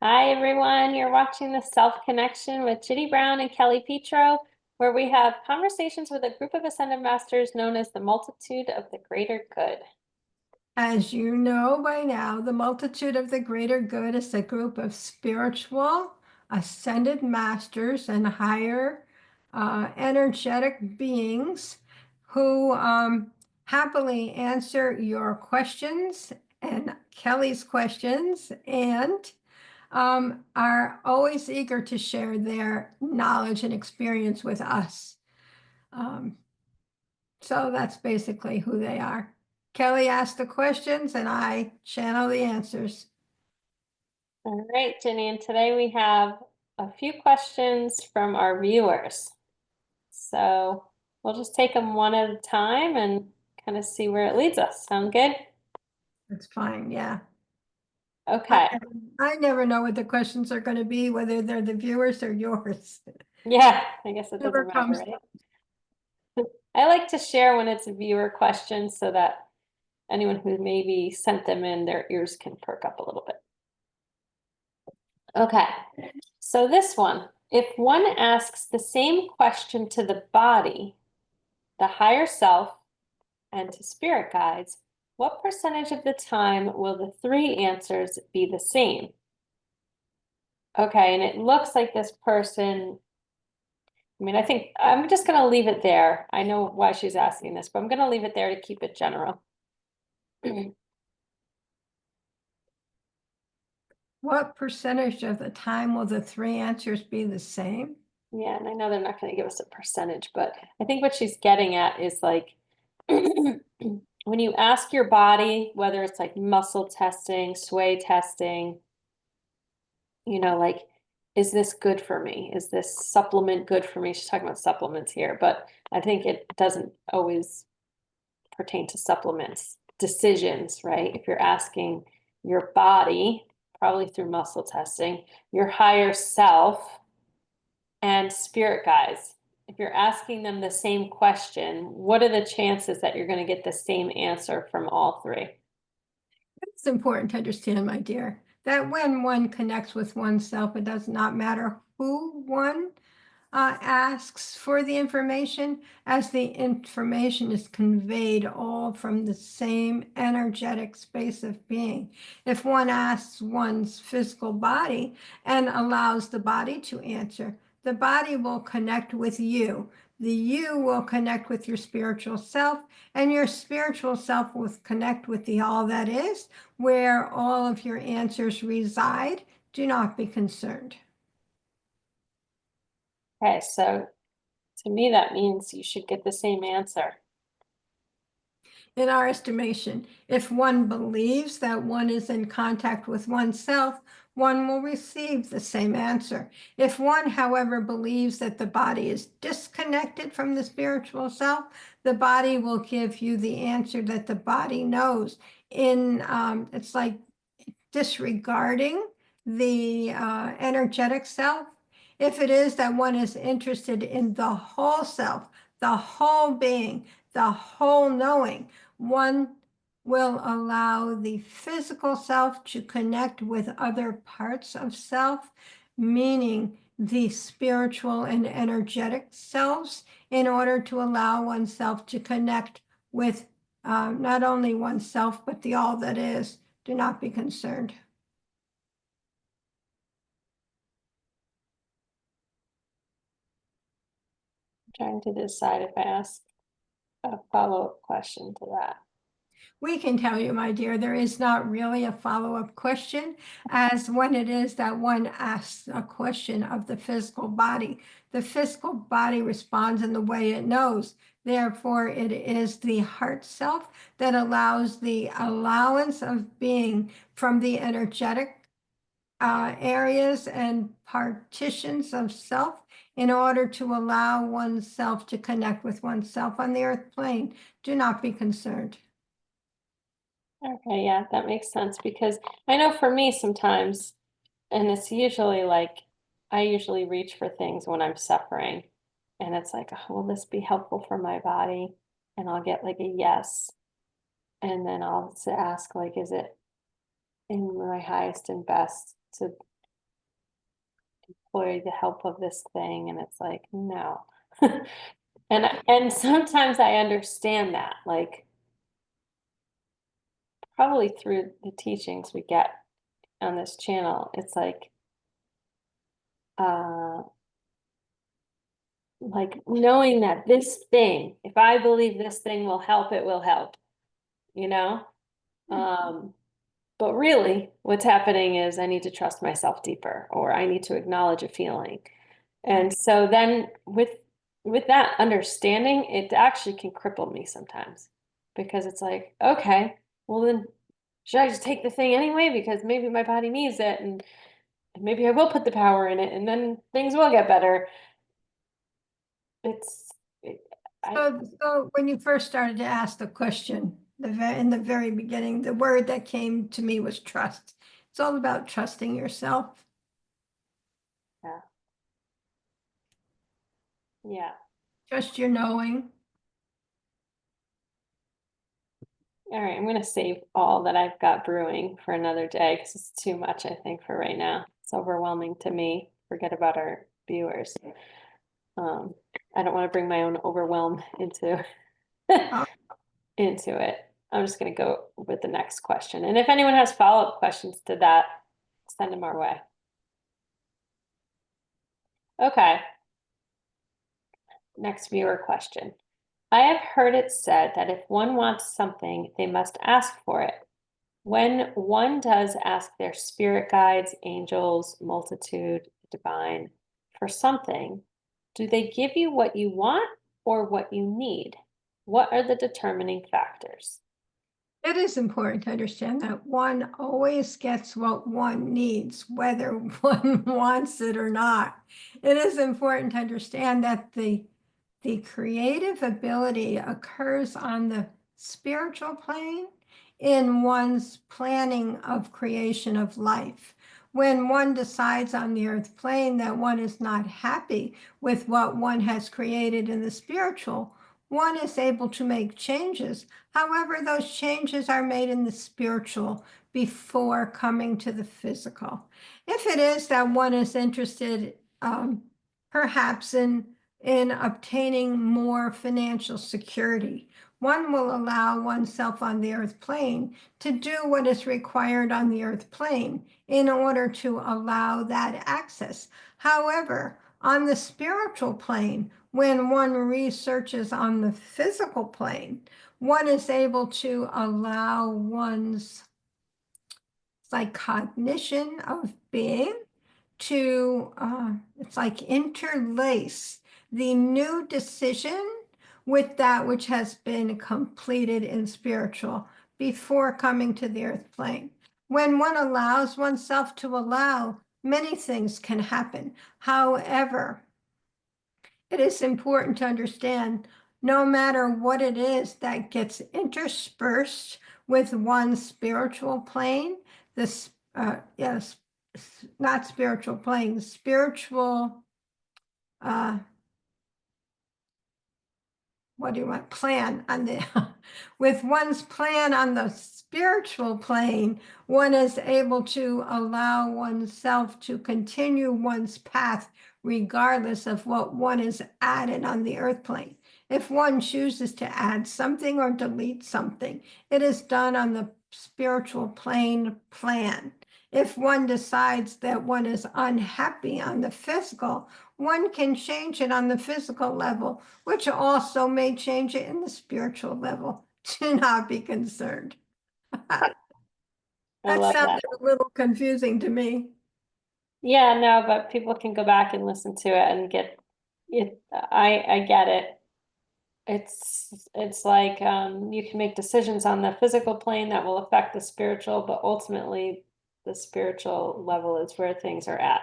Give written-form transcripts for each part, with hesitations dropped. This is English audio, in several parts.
Hi, everyone. You're watching the Self Connection with Chitty Brown and Kelly Petro, where we have conversations with a group of Ascended Masters known as the Multitude of the Greater Good. As you know by now, the multitude of the greater good is a group of spiritual, ascended masters and higher energetic beings who happily answer your questions and Kelly's questions and are always eager to share their knowledge and experience with us. Um, so that's basically who they are. Kelly asks the questions and I channel the answers. All right, Jenny, and today we have a few questions from our viewers. So we'll just take them one at a time and kind of see where it leads us. Sound good? That's fine, yeah. I, Okay. I never know what the questions are going to be, whether they're the viewers or yours. Yeah, I guess it Never doesn't matter, comes. right? I like to share when it's a viewer question so that anyone who maybe sent them in, their ears can perk up a little bit. Okay, so this one, if one asks the same question to the body, the higher self, and to spirit guides, what percentage of the time will the three answers be the same? Okay, and it looks like this person, I think I'm just going to leave it there. I know why she's asking this, but I'm going to leave it there to keep it general. What percentage of the time will the three answers be the same? Yeah, and I know they're not going to give us a percentage, but I think what she's getting at is like when you ask your body, whether it's like muscle testing, sway testing, like, is this good for me? Is this supplement good for me? She's talking about supplements here, but I think it doesn't always pertain to supplements. Decisions, right? If you're asking your body, probably through muscle testing, your higher self, and spirit guides, if you're asking them the same question, what are the chances that you're going to get the same answer from all three? It's important to understand, my dear, that when one connects with oneself, it does not matter who one asks for the information, as the information is conveyed all from the same energetic space of being. If one asks one's physical body and allows the body to answer, the body will connect with you. The you will connect with your spiritual self, and your spiritual self will connect with the all that is, where all of your answers reside. Do not be concerned. Okay, so to me, that means you should get the same answer. In our estimation, if one believes that one is in contact with oneself, one will receive the same answer. If one, however, believes that the body is disconnected from the spiritual self, the body will give you the answer that the body knows. It's like disregarding the energetic self. If it is that one is interested in the whole self, the whole being, the whole knowing, one will allow the physical self to connect with other parts of self, meaning the spiritual and energetic selves, in order to allow oneself to connect with not only oneself, but the all that is. Do not be concerned. I'm trying to decide if I ask a follow-up question to that. We can tell you, my dear, there is not really a follow-up question, as when it is that one asks a question of the physical body. The physical body responds in the way it knows. Therefore, it is the heart self that allows the allowance of being from the energetic areas and partitions of self in order to allow oneself to connect with oneself on the earth plane. Do not be concerned. Okay, yeah, that makes sense because I know for me sometimes, and it's usually like I usually reach for things when I'm suffering, and it's like, oh, will this be helpful for my body? And I'll get like a yes. And then I'll ask, like, is it in my highest and best to employ the help of this thing, and it's like, no. And sometimes I understand that, like probably through the teachings we get on this channel, it's uh like knowing that this thing, if I believe this thing will help, it will help, you know? Um, but really what's happening is I need to trust myself deeper, or I need to acknowledge a feeling. And Right. so then with that understanding, it actually can cripple me sometimes because it's like, okay, well then should I just take the thing anyway? Because maybe my body needs it and maybe I will put the power in it and then things will get better. It's it, I So when you first started to ask the question, in the very beginning, the word that came to me was trust. It's all about trusting yourself. yeah, yeah. Trust your knowing. All right, I'm gonna save all that I've got brewing for another day because it's too much, I think, for right now. It's overwhelming to me. Forget about our viewers. Um, I don't want to bring my own overwhelm into Oh, into it. I'm just gonna go with the next question. And if anyone has follow-up questions to that, send them our way. Okay, next viewer question. I have heard it said that if one wants something, they must ask for it. When one does ask their spirit guides, angels, multitude, divine, for something, do they give you what you want or what you need? What are the determining factors? it is important to understand that one always gets what one needs, whether one wants it or not. It is important to understand that the creative ability occurs on the spiritual plane in one's planning of creation of life. When one decides on the earth plane that one is not happy with what one has created in the spiritual, one is able to make changes. However, those changes are made in the spiritual before coming to the physical. If it is that one is interested, perhaps in obtaining more financial security, one will allow oneself on the earth plane to do what is required on the earth plane in order to allow that access. However, on the spiritual plane, when one researches on the physical plane, one is able to allow one's like cognition of being to it's like interlace the new decision with that which has been completed in spiritual before coming to the earth plane. When one allows oneself to allow, many things can happen. However, it is important to understand no matter what it is that gets interspersed with one spiritual plane, this, yes, not spiritual plane, spiritual, uh, what do you want, plan on the, with one's plan on the spiritual plane, one is able to allow oneself to continue one's path regardless of what one is added on the earth plane. If one chooses to add something or delete something, it is done on the spiritual plane plan. If one decides that one is unhappy on the physical, one can change it on the physical level, which also may change it in the spiritual level. Do not be concerned. I That love sounded that. a little confusing to me. Yeah, no, but people can go back and listen to it and get it. I get it. It's like you can make decisions on the physical plane that will affect the spiritual, but ultimately the spiritual level is where things are at.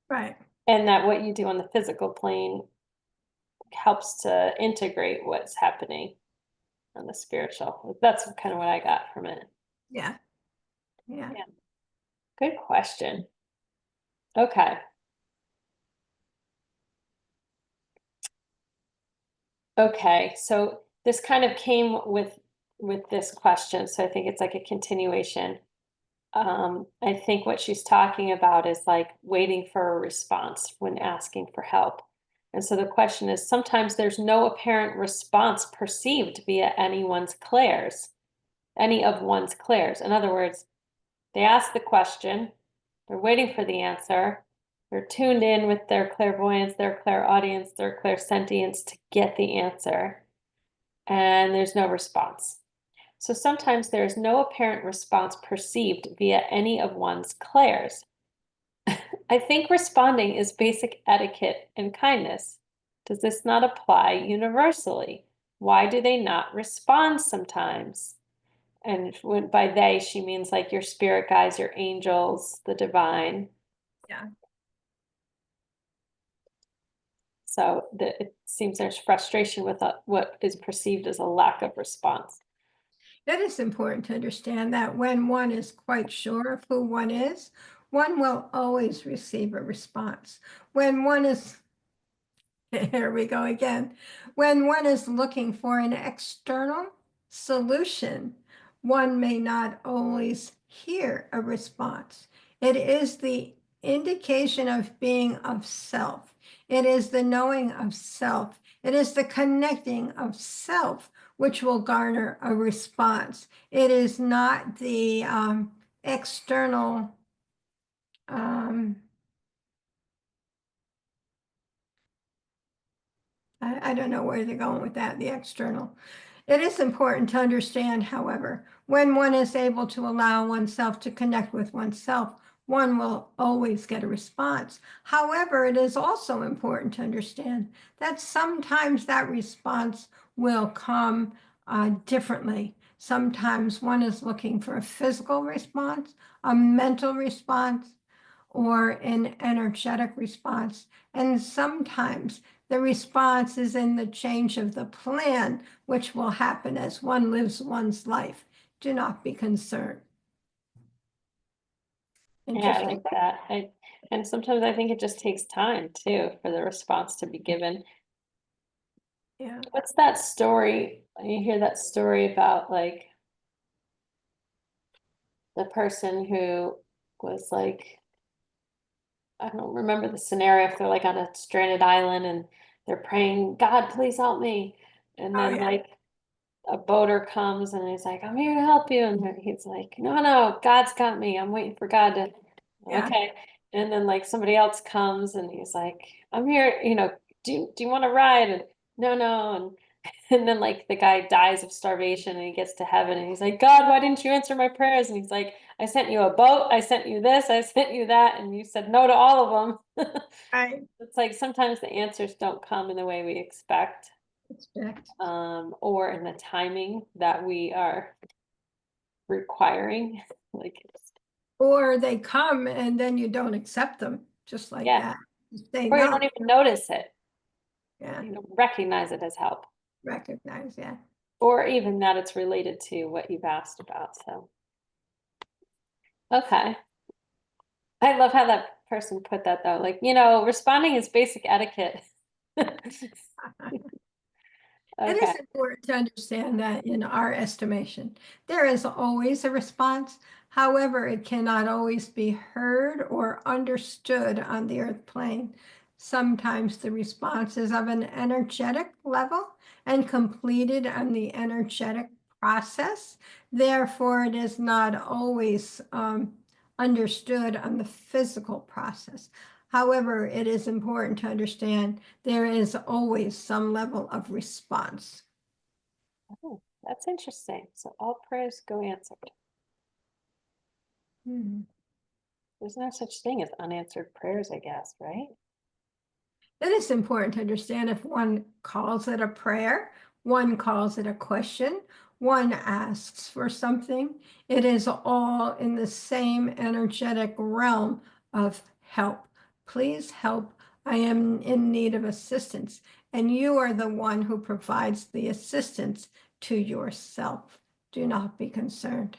Right. And that what you do on the physical plane helps to integrate what's happening on the spiritual. That's kind of what I got from it. Yeah. Yeah. Yeah, good question. Okay. Okay, so this kind of came with this question, so I think it's like a continuation. I think what she's talking about is like waiting for a response when asking for help. And so the question is, sometimes there's no apparent response perceived via any of one's clairs. In other words, they ask the question, they're waiting for the answer, they're tuned in with their clairvoyance, their clairaudience, their clairsentience to get the answer, and there's no response. So sometimes there's no apparent response perceived via any of one's clairs. I think responding is basic etiquette and kindness. Does this not apply universally? Why do they not respond sometimes? And when, by they, she means like your spirit guides, your angels, the divine. Yeah. So it seems there's frustration with what is perceived as a lack of response. It is important to understand that when one is quite sure of who one is, one will always receive a response. When one is, here we go again, when one is looking for an external solution, one may not always hear a response. It is the indication of being of self. It is the knowing of self. It is the connecting of self which will garner a response. It is not the external I don't know where they're going with that, the external. It is important to understand, however, when one is able to allow oneself to connect with oneself, one will always get a response. However, it is also important to understand that sometimes that response will come differently. Sometimes one is looking for a physical response, a mental response, or an energetic response. And sometimes the response is in the change of the plan, which will happen as one lives one's life. Do not be concerned. Yeah, I Interesting. like that. And sometimes I think it just takes time too for the response to be given. Yeah. What's that story? You hear that story about like the person who was like, I don't remember the scenario, if they're like on a stranded island and they're praying, God, please help me. And Oh, then yeah. like a boater comes and he's like, I'm here to help you. And then he's like, no, no, God's got me. I'm waiting for God to, Yeah. okay. And then like somebody else comes and he's like, I'm here, do you want to ride? And no, no. And then like the guy dies of starvation and he gets to heaven and he's like, God, why didn't you answer my prayers? And he's like, I sent you a boat, I sent you this, I sent you that, and you said no to all of them. I It's like sometimes the answers don't come in the way we expect, expect. or in the timing that we are requiring. Like, Or they come and then you don't accept them, just like yeah, that. You say or you no. don't even notice it, Yeah. recognize it as help, Recognize. Yeah. or even that it's related to what you've asked about. So, okay. I love how that person put that though. Like, responding is basic etiquette. It is Okay. important to understand that in our estimation, there is always a response. However, it cannot always be heard or understood on the earth plane. Sometimes the response is of an energetic level and completed on the energetic process. Therefore, it is not always understood on the physical process. However, it is important to understand there is always some level of response. Oh, that's interesting. So all prayers go answered. Mhm. There's no such thing as unanswered prayers, I guess, right? It is important to understand if one calls it a prayer, one calls it a question, one asks for something, it is all in the same energetic realm of help. Please help. I am in need of assistance. And you are the one who provides the assistance to yourself. Do not be concerned.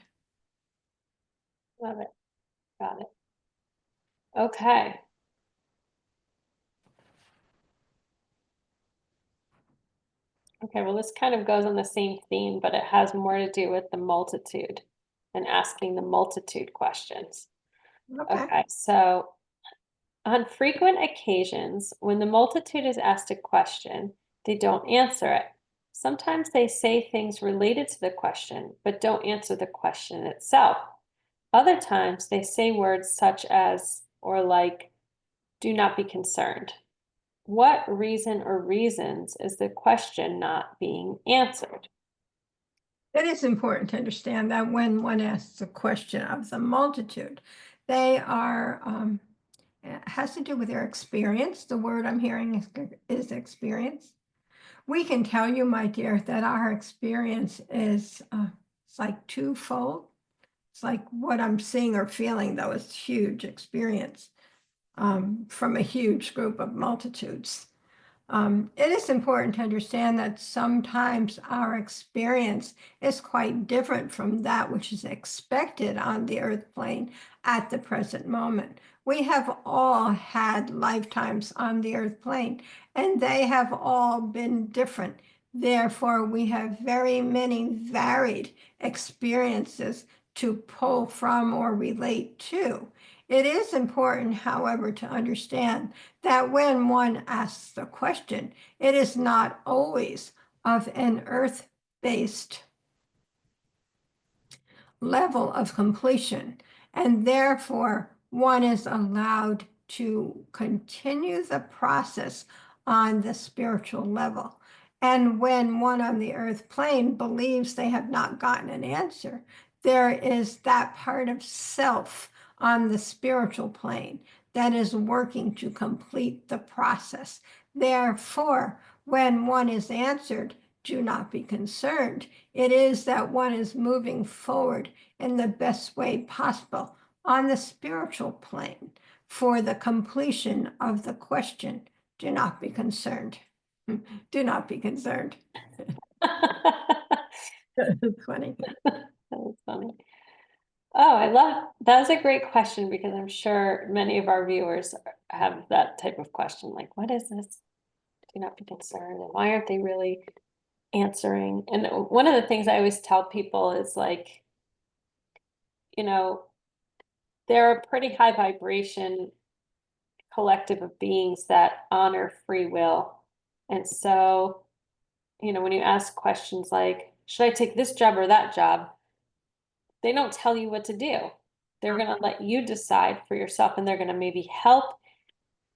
Love it. Got it. Okay. Okay, well, this kind of goes on the same theme, but it has more to do with the multitude. and asking the multitude questions. Okay. Okay, so on frequent occasions, when the multitude is asked a question, they don't answer it. Sometimes they say things related to the question, but don't answer the question itself. Other times they say words such as, or like, do not be concerned. What reason or reasons is the question not being answered? It is important to understand that when one asks a question of the multitude, they are, it has to do with their experience. The word I'm hearing is experience. We can tell you, my dear, that our experience is it's like twofold. It's like what I'm seeing or feeling, though, is huge experience from a huge group of multitudes. It is important to understand that sometimes our experience is quite different from that which is expected on the earth plane at the present moment. We have all had lifetimes on the earth plane, and they have all been different. Therefore, we have very many varied experiences to pull from or relate to. It is important, however, to understand that when one asks the question, it is not always of an earth-based level of completion, and therefore one is allowed to continue the process on the spiritual level. And when one on the earth plane believes they have not gotten an answer, there is that part of self on the spiritual plane that is working to complete the process. Therefore, when one is answered, do not be concerned. It is that one is moving forward in the best way possible on the spiritual plane for the completion of the question. Do not be concerned. Do not be concerned. It's funny. That was funny. Oh, I love that was a great question because I'm sure many of our viewers have that type of question, like, what is this? Do not be concerned. And why aren't they really answering? And one of the things I always tell people is like, you know, they're a pretty high vibration collective of beings that honor free will. And so, when you ask questions like, should I take this job or that job? They don't tell you what to do. They're going to let you decide for yourself, and they're going to maybe help.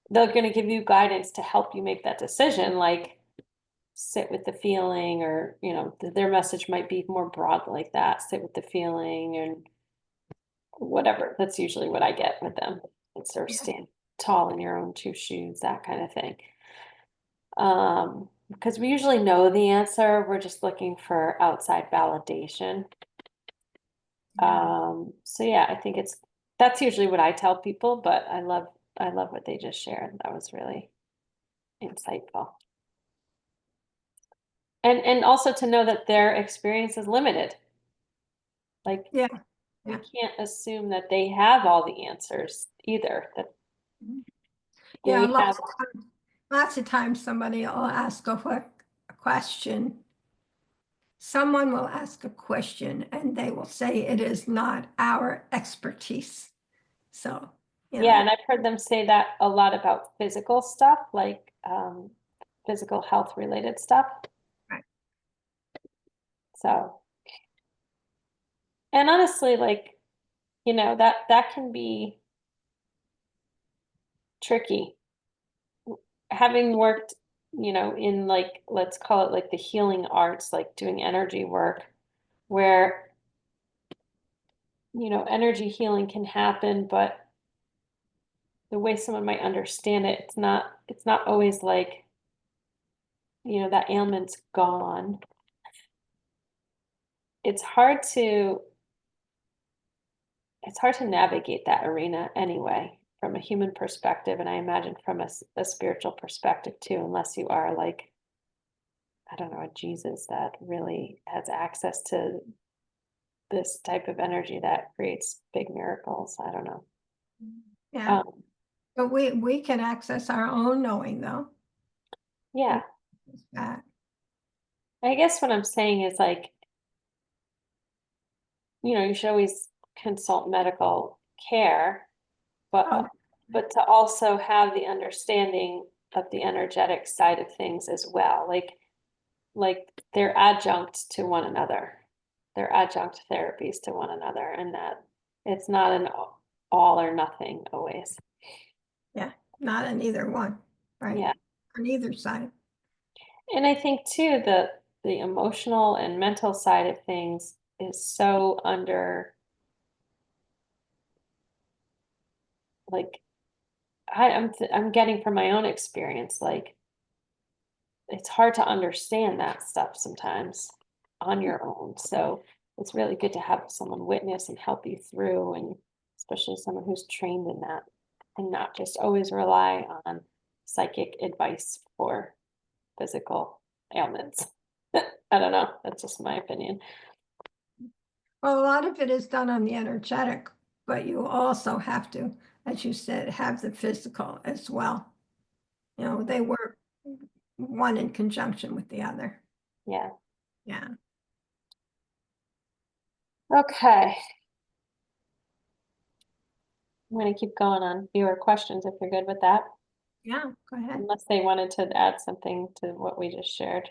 They're going to give you guidance to help you make that decision, like sit with the feeling, or, their message might be more broad like that, sit with the feeling and whatever. That's usually what I get with them. It's sort of stand tall in your own two shoes, that kind of thing. Because we usually know the answer. We're just looking for outside validation. So yeah, I think that's usually what I tell people, but I love what they just shared. That was really insightful. And also to know that their experience is limited. Like Yeah. we Yeah. can't assume that they have all the answers either. That Yeah. we have Lots of times somebody will ask a question. Someone will ask a question and they will say it is not our expertise. So, yeah, and I've heard them say that a lot about physical stuff, like physical health related stuff. right. So, and honestly, like, that can be tricky. Having worked, in like, let's call it like the healing arts, like doing energy work, where, energy healing can happen, but the way someone might understand it, it's not always like, that ailment's gone. It's hard to navigate that arena anyway, from a human perspective, and I imagine from a spiritual perspective too, unless you are like, I don't know, a Jesus that really has access to this type of energy that creates big miracles. I don't know. Yeah. Um, But we can access our own knowing though. yeah, That. I guess what I'm saying is like, you should always consult medical care, Oh, but to also have the understanding of the energetic side of things as well. Like they're adjunct to one another. They're adjunct therapies to one another, and that it's not an all or nothing always. yeah, not on either one, right? Yeah. On either side. And I think too, the emotional and mental side of things is so under, like, I'm getting from my own experience, like it's hard to understand that stuff sometimes on your own. So it's really good to have someone witness and help you through, and especially someone who's trained in that, and not just always rely on psychic advice for physical ailments. I don't know. That's just my opinion. Well, a lot of it is done on the energetic, but you also have to, as you said, have the physical as well. They work one in conjunction with the other. Yeah. Yeah. Okay. I'm going to keep going on viewer questions if you're good with that, Yeah, go ahead. unless they wanted to add something to what we just shared.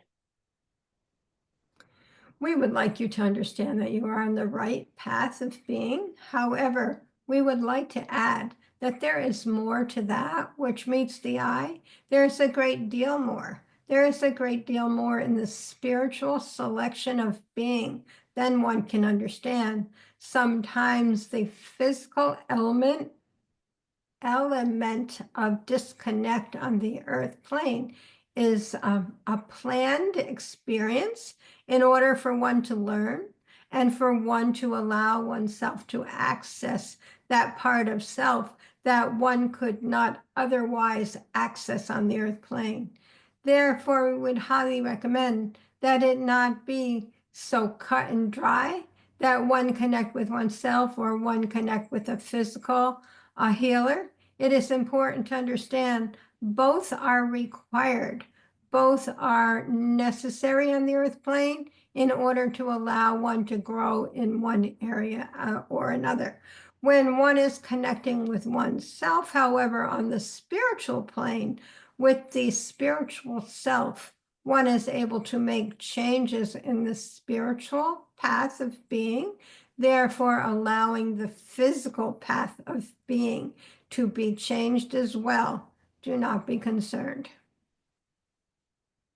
We would like you to understand that you are on the right path of being. However, we would like to add that there is more to that which meets the eye. There's a great deal more. There is a great deal more in the spiritual selection of being than one can understand. Sometimes the physical element of disconnect on the earth plane is a planned experience in order for one to learn and for one to allow oneself to access that part of self that one could not otherwise access on the earth plane. Therefore, we would highly recommend that it not be so cut and dry that one connect with oneself or one connect with a physical a healer. It is important to understand both are required, both are necessary on the earth plane in order to allow one to grow in one area or another. When one is connecting with oneself, however, on the spiritual plane, with the spiritual self, one is able to make changes in the spiritual path of being, therefore allowing the physical path of being to be changed as well. Do not be concerned.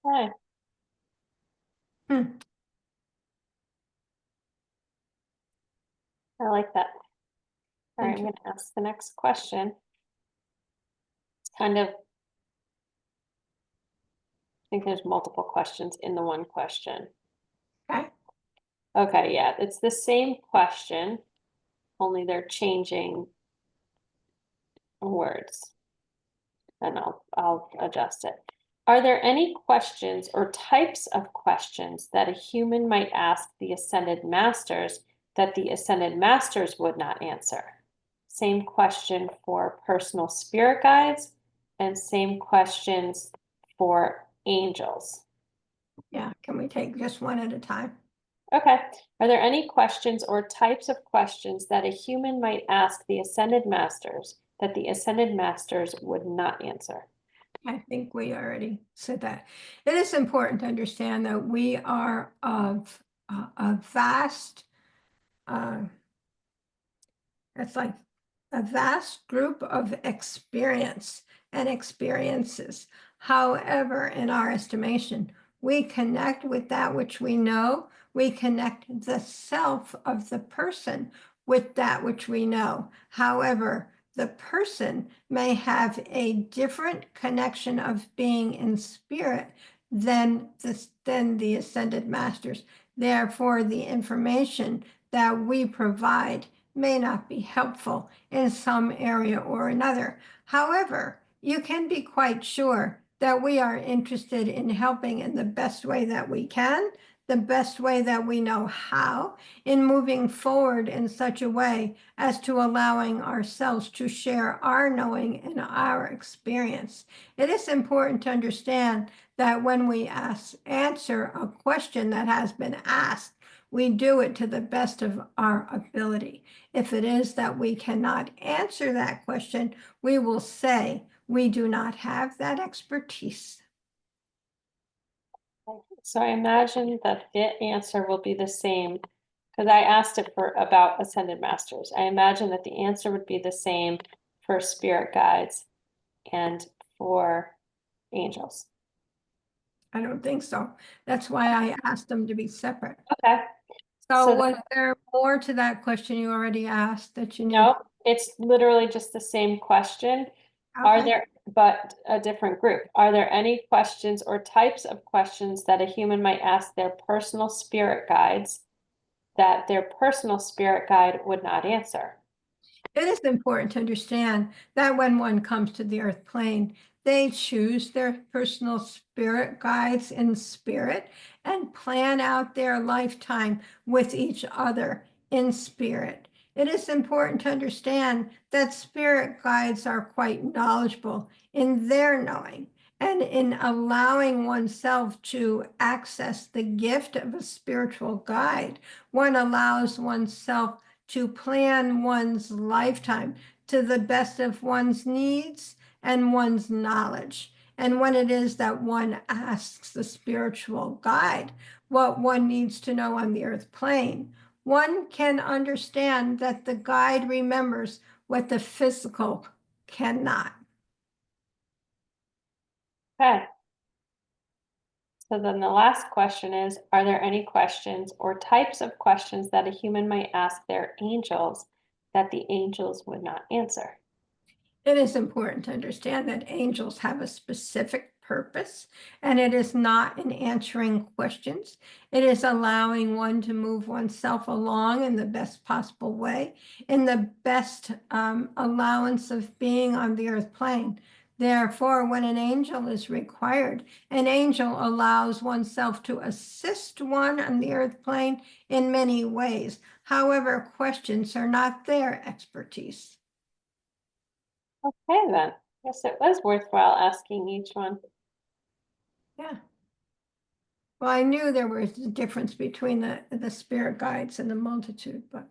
Okay. Hmm. I like that. All right, Thank I'm you. going to ask the next question. It's kind of, I think there's multiple questions in the one question. Okay. Okay, yeah, it's the same question, only they're changing words. And I'll adjust it. Are there any questions or types of questions that a human might ask the ascended masters that the ascended masters would not answer? Same question for personal spirit guides, and same questions for angels. Yeah. Can we take just one at a time? Okay. Are there any questions or types of questions that a human might ask the ascended masters that the ascended masters would not answer? I think we already said that. It is important to understand that we are of a vast, uh, it's like a vast group of experience and experiences. However, in our estimation, we connect with that which we know. We connect the self of the person with that which we know. However, the person may have a different connection of being in spirit than the ascended masters. Therefore, the information that we provide may not be helpful in some area or another. However, you can be quite sure that we are interested in helping in the best way that we can, the best way that we know how, in moving forward in such a way as to allowing ourselves to share our knowing and our experience. It is important to understand that when we answer a question that has been asked, We do it to the best of our ability. If it is that we cannot answer that question, we will say we do not have that expertise. So I imagine that the answer will be the same, because I asked it for about ascended masters. I imagine that the answer would be the same for spirit guides and for angels. I don't think so. That's why I asked them to be separate. Okay, So so was there more to that question you already asked that you need? no, it's literally just the same question. Are Okay. there, but a different group, are there any questions or types of questions that a human might ask their personal spirit guides that their personal spirit guide would not answer? It is important to understand that when one comes to the earth plane, they choose their personal spirit guides in spirit and plan out their lifetime with each other in spirit. It is important to understand that spirit guides are quite knowledgeable in their knowing and in allowing oneself to access the gift of a spiritual guide. One allows oneself to plan one's lifetime to the best of one's needs and one's knowledge. And when it is that one asks the spiritual guide what one needs to know on the earth plane, one can understand that the guide remembers what the physical cannot. Okay. So then the last question is, are there any questions or types of questions that a human might ask their angels that the angels would not answer? It is important to understand that angels have a specific purpose, and it is not in answering questions. It is allowing one to move oneself along in the best possible way, in the best allowance of being on the earth plane. Therefore, when an angel is required, an angel allows oneself to assist one on the earth plane in many ways. However, questions are not their expertise. Okay, then. Yes, it was worthwhile asking each one. Yeah. Well, I knew there was a difference between the spirit guides and the multitude, but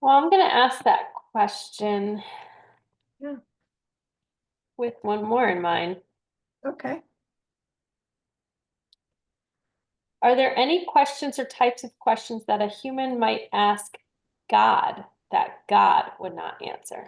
Well, I'm going to ask that question yeah, with one more in mind. okay. Are there any questions or types of questions that a human might ask God that God would not answer?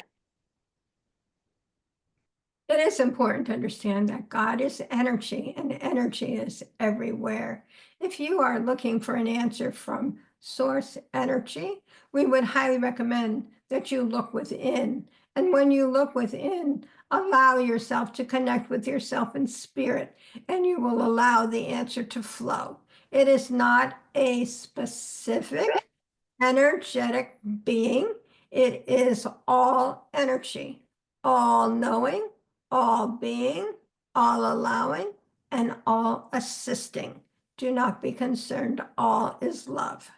It is important to understand that God is energy and energy is everywhere. If you are looking for an answer from source energy, we would highly recommend that you look within. And when you look within, allow yourself to connect with yourself in spirit, and you will allow the answer to flow. It is not a specific energetic being. It is all energy, all knowing, all being, all allowing, and all assisting. Do not be concerned. All is love.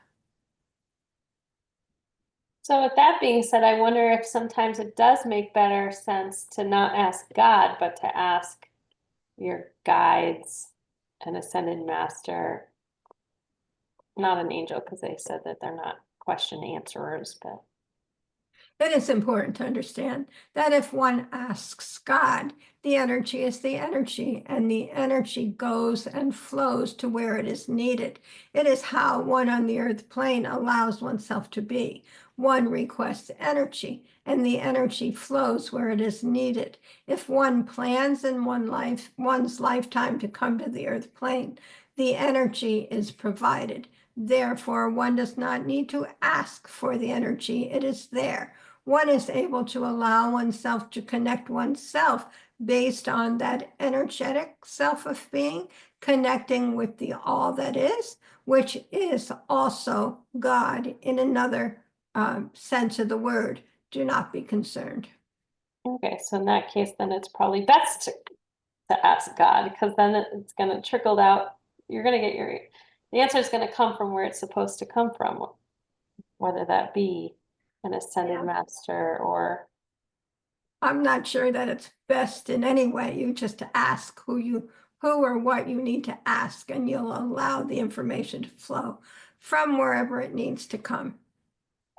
So with that being said, I wonder if sometimes it does make better sense to not ask God, but to ask your guides, an ascended master, not an angel, because they said that they're not question answerers, but It is important to understand that if one asks God, the energy is the energy, and the energy goes and flows to where it is needed. It is how one on the earth plane allows oneself to be. One requests energy, and the energy flows where it is needed. If one plans in one's lifetime to come to the earth plane, the energy is provided. Therefore, one does not need to ask for the energy, it is there. One is able to allow oneself to connect oneself based on that energetic self of being, connecting with the all that is, which is also God in another sense of the word. Do not be concerned. okay, so in that case, then it's probably best to ask God, because then it's going to trickle out. You're going to get the answer is going to come from where it's supposed to come from, whether that be an ascended Yeah. master or I'm not sure that it's best in any way. You just ask who you who or what you need to ask, and you'll allow the information to flow from wherever it needs to come.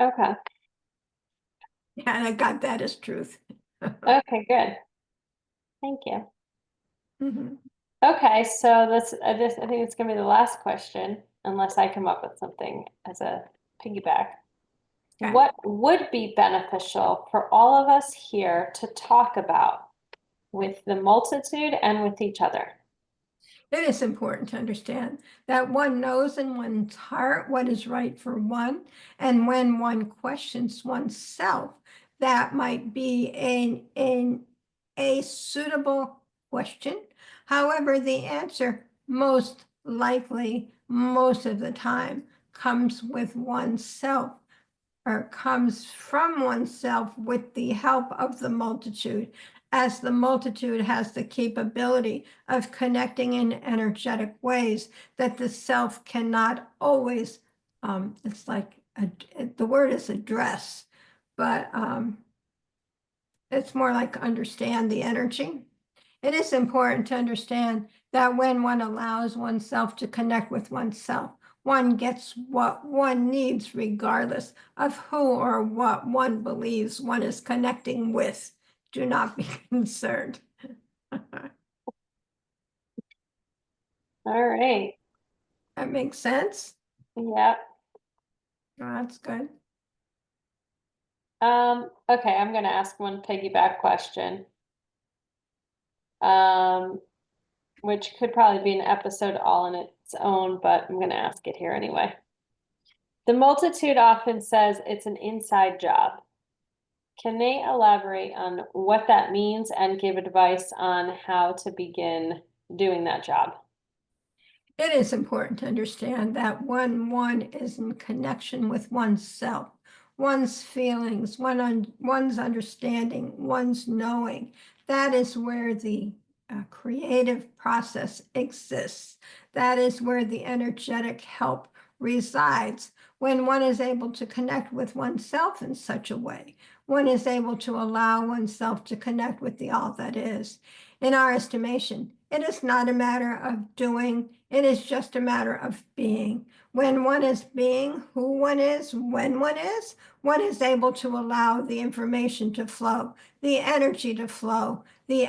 Okay. And I got that as truth. Okay, good. Thank you. Mhm. Okay, so this I think it's gonna be the last question, unless I come up with something as a piggyback. Okay. What would be beneficial for all of us here to talk about with the multitude and with each other? It is important to understand that one knows in one's heart what is right for one, and when one questions oneself, that might be a suitable question. However, the answer most likely, most of the time, comes with oneself or comes from oneself with the help of the multitude, as the multitude has the capability of connecting in energetic ways that the self cannot always, it's like, the word is address, but it's more like understand the energy. It is important to understand that when one allows oneself to connect with oneself, one gets what one needs regardless of who or what one believes one is connecting with. Do not be concerned. All right. That makes sense? Yep. Oh, that's good. Okay, I'm gonna ask one piggyback question. Um, which could probably be an episode all in its own, but I'm gonna ask it here anyway. The multitude often says it's an inside job. Can they elaborate on what that means and give advice on how to begin doing that job? It is important to understand that when one is in connection with oneself, one's feelings, one's understanding, one's knowing, that is where the creative process exists. That is where the energetic help resides. When one is able to connect with oneself in such a way, one is able to allow oneself to connect with the all that is. In our estimation, it is not a matter of doing, it is just a matter of being. When one is being who one is, when one is able to allow the information to flow, the energy to flow, the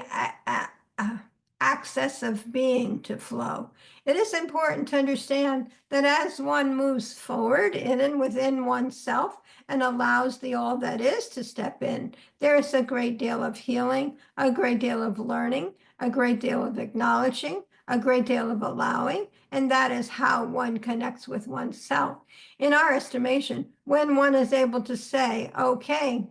access of being to flow. It is important to understand that as one moves forward in and within oneself and allows the all that is to step in, there is a great deal of healing, a great deal of learning, a great deal of acknowledging, a great deal of allowing, and that is how one connects with oneself. In our estimation, when one is able to say, okay,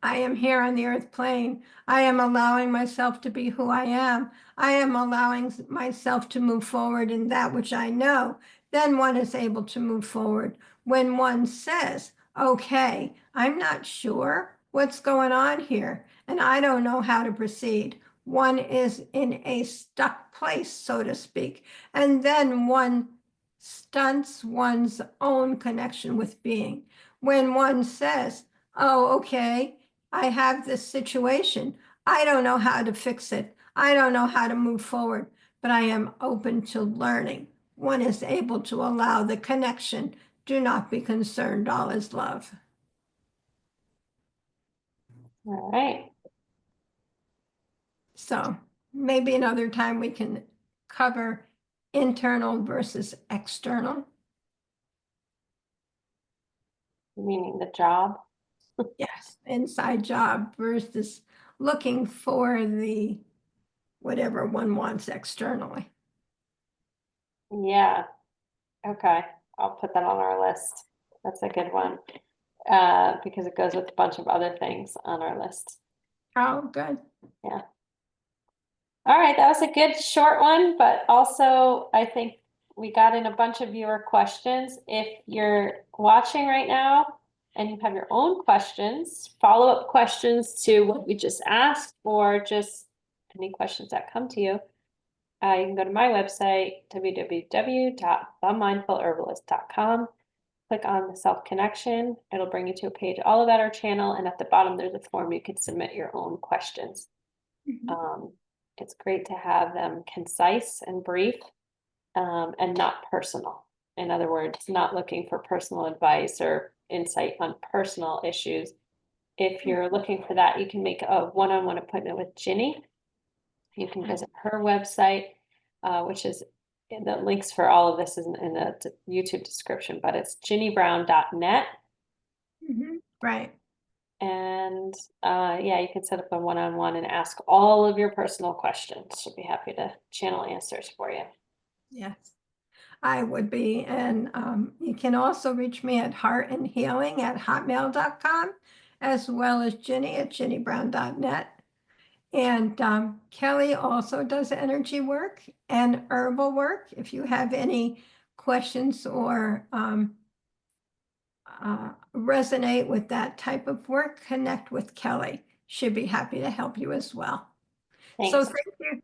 I am here on the earth plane. I am allowing myself to be who I am. I am allowing myself to move forward in that which I know. Then one is able to move forward. When one says, okay, I'm not sure what's going on here, and I don't know how to proceed. One is in a stuck place, so to speak. And then one stunts one's own connection with being. When one says, oh, okay, I have this situation. I don't know how to fix it. I don't know how to move forward, but I am open to learning. One is able to allow the connection. Do not be concerned. All is love. All right. So maybe another time we can cover internal versus external. Meaning the job. Yes, inside job versus looking for the whatever one wants externally. Yeah. Okay. I'll put that on our list. That's a good one. Because it goes with a bunch of other things on our list. Oh, good. Yeah. All right, that was a good short one, but also I think we got in a bunch of viewer questions. If you're watching right now and you have your own questions, follow-up questions to what we just asked, or just any questions that come to you, you can go to my website, www.themindfulherbalist.com. Click on the self-connection. It'll bring you to a page all about our channel, and at the bottom there's a form you can submit your own questions. Mhm. it's great to have them concise and brief, and not personal. In other words, not looking for personal advice or insight on personal issues. If you're looking for that, you can make a one-on-one appointment with Ginny. You can visit her website, which is the links for all of this is in the YouTube description, but it's ginnybrown.net. Right. And yeah, you can set up a one-on-one and ask all of your personal questions. She'll be happy to channel answers for you. Yes, I would be. And you can also reach me at heartandhealing@hotmail.com, as well as Ginny at ginnybrown.net. And Kelly also does energy work and herbal work. If you have any questions or resonate with that type of work, connect with Kelly. She'd be happy to help you as well. So Thanks. thank you.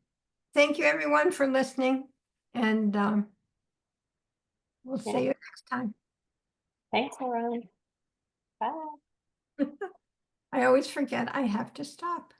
Thank you everyone for listening. And we'll Yeah. see you next time. Thanks, Lauren. Bye. I always forget I have to stop.